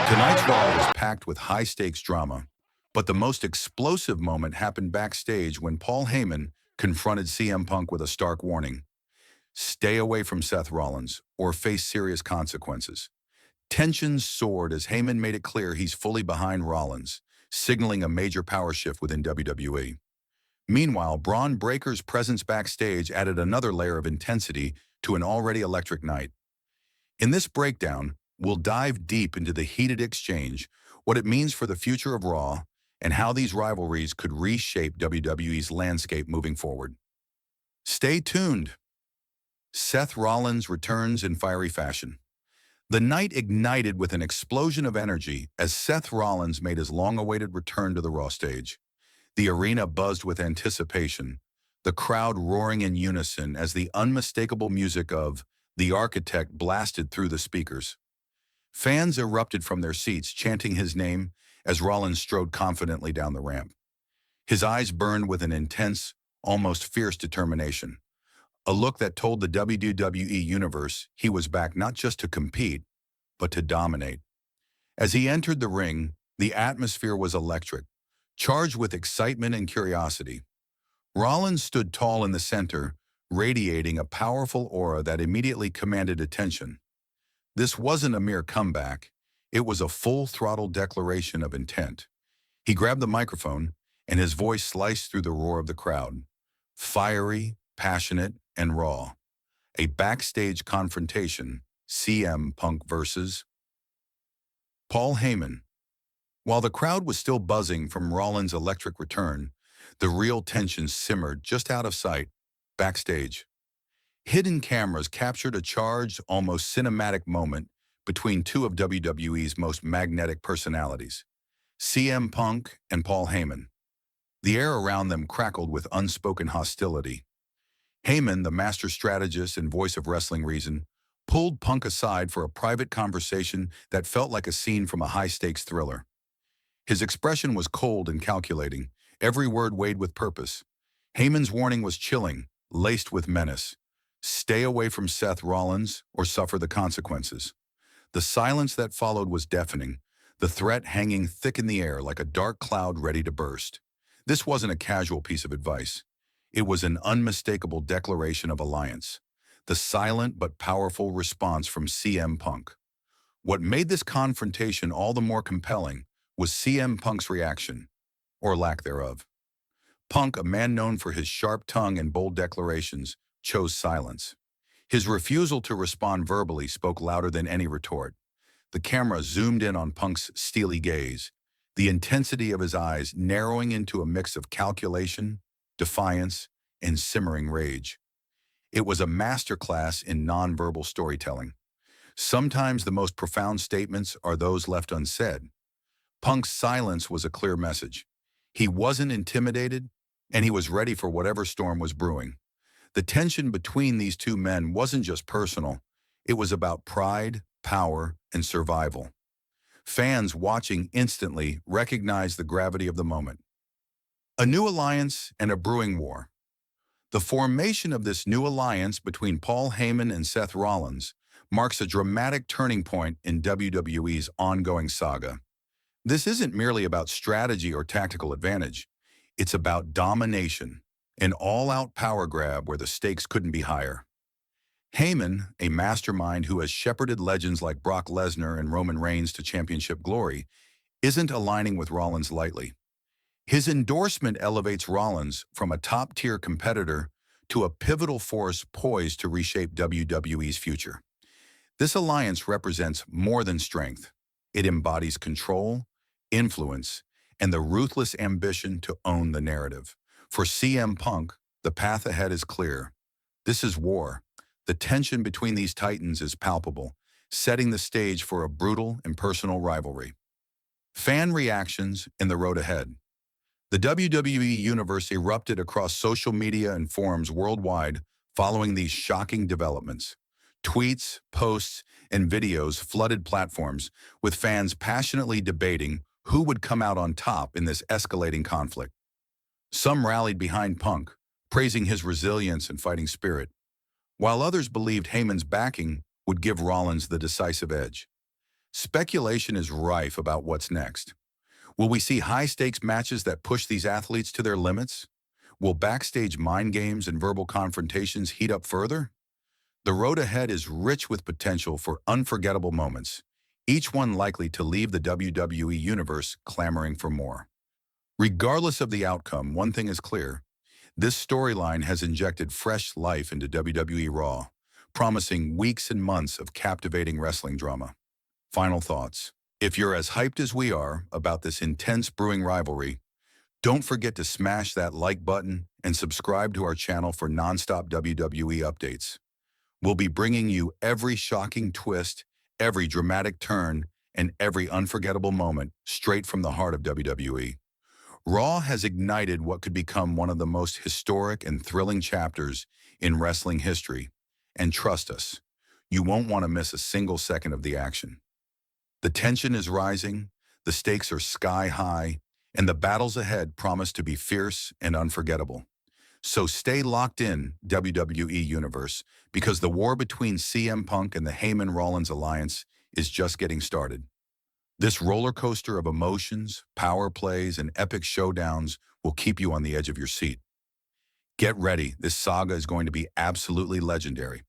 Tonight's Raw was packed with high-stakes drama, but the most explosive moment happened backstage when Paul Heyman confronted CM Punk with a stark warning. Stay away from Seth Rollins or face serious consequences. Tensions soared as Heyman made it clear he's fully behind Rollins, signaling a major power shift within WWE. Meanwhile, Braun Breaker's presence backstage added another layer of intensity to an already electric night. In this breakdown, we'll dive deep into the heated exchange, what it means for the future of Raw, and how these rivalries could reshape WWE's landscape moving forward. Stay tuned. Seth Rollins returns in fiery fashion. The night ignited with an explosion of energy as Seth Rollins made his long-awaited return to the Raw stage. The arena buzzed with anticipation, the crowd roaring in unison as the unmistakable music of The Architect blasted through the speakers. Fans erupted from their seats, chanting his name as Rollins strode confidently down the ramp. His eyes burned with an intense, almost fierce determination, a look that told the WWE Universe he was back not just to compete, but to dominate. As he entered the ring, the atmosphere was electric, charged with excitement and curiosity. Rollins stood tall in the center, radiating a powerful aura that immediately commanded attention. This wasn't a mere comeback. It was a full-throttle declaration of intent. He grabbed the microphone, and his voice sliced through the roar of the crowd. Fiery, passionate, and raw. A backstage confrontation, CM Punk versus Paul Heyman. While the crowd was still buzzing from Rollins' electric return, the real tension simmered just out of sight, backstage. Hidden cameras captured a charged, almost cinematic moment between two of WWE's most magnetic personalities, CM Punk and Paul Heyman. The air around them crackled with unspoken hostility. Heyman, the master strategist and voice of wrestling reason, pulled Punk aside for a private conversation that felt like a scene from a high-stakes thriller. His expression was cold and calculating, every word weighed with purpose. Heyman's warning was chilling, laced with menace. Stay away from Seth Rollins or suffer the consequences. The silence that followed was deafening, the threat hanging thick in the air like a dark cloud ready to burst. This wasn't a casual piece of advice. It was an unmistakable declaration of alliance, the silent but powerful response from CM Punk. What made this confrontation all the more compelling was CM Punk's reaction, or lack thereof. Punk, a man known for his sharp tongue and bold declarations, chose silence. His refusal to respond verbally spoke louder than any retort. The camera zoomed in on Punk's steely gaze, the intensity of his eyes narrowing into a mix of calculation, defiance, and simmering rage. It was a masterclass in nonverbal storytelling. Sometimes the most profound statements are those left unsaid. Punk's silence was a clear message. He wasn't intimidated, and he was ready for whatever storm was brewing. The tension between these two men wasn't just personal. It was about pride, power, and survival. Fans watching instantly recognized the gravity of the moment. A new alliance and a brewing war. The formation of this new alliance between Paul Heyman and Seth Rollins marks a dramatic turning point in WWE's ongoing saga. This isn't merely about strategy or tactical advantage. It's about domination, an all-out power grab where the stakes couldn't be higher. Heyman, a mastermind who has shepherded legends like Brock Lesnar and Roman Reigns to championship glory, isn't aligning with Rollins lightly. His endorsement elevates Rollins from a top-tier competitor to a pivotal force poised to reshape WWE's future. This alliance represents more than strength. It embodies control, influence, and the ruthless ambition to own the narrative. For CM Punk, the path ahead is clear. This is war. The tension between these titans is palpable, setting the stage for a brutal and personal rivalry. Fan reactions and the road ahead. The WWE Universe erupted across social media and forums worldwide following these shocking developments. Tweets, posts, and videos flooded platforms, with fans passionately debating who would come out on top in this escalating conflict. Some rallied behind Punk, praising his resilience and fighting spirit, while others believed Heyman's backing would give Rollins the decisive edge. Speculation is rife about what's next. Will we see high-stakes matches that push these athletes to their limits? Will backstage mind games and verbal confrontations heat up further? The road ahead is rich with potential for unforgettable moments, each one likely to leave the WWE Universe clamoring for more. Regardless of the outcome, one thing is clear. This storyline has injected fresh life into WWE Raw, promising weeks and months of captivating wrestling drama. Final thoughts. If you're as hyped as we are about this intense brewing rivalry, don't forget to smash that like button and subscribe to our channel for nonstop WWE updates. We'll be bringing you every shocking twist, every dramatic turn, and every unforgettable moment straight from the heart of WWE. Raw has ignited what could become one of the most historic and thrilling chapters in wrestling history. And trust us, you won't want to miss a single second of the action. The tension is rising, the stakes are sky high, and the battles ahead promise to be fierce and unforgettable. So stay locked in, WWE Universe, because the war between CM Punk and the Heyman-Rollins alliance is just getting started. This roller coaster of emotions, power plays, and epic showdowns will keep you on the edge of your seat. Get ready, this saga is going to be absolutely legendary.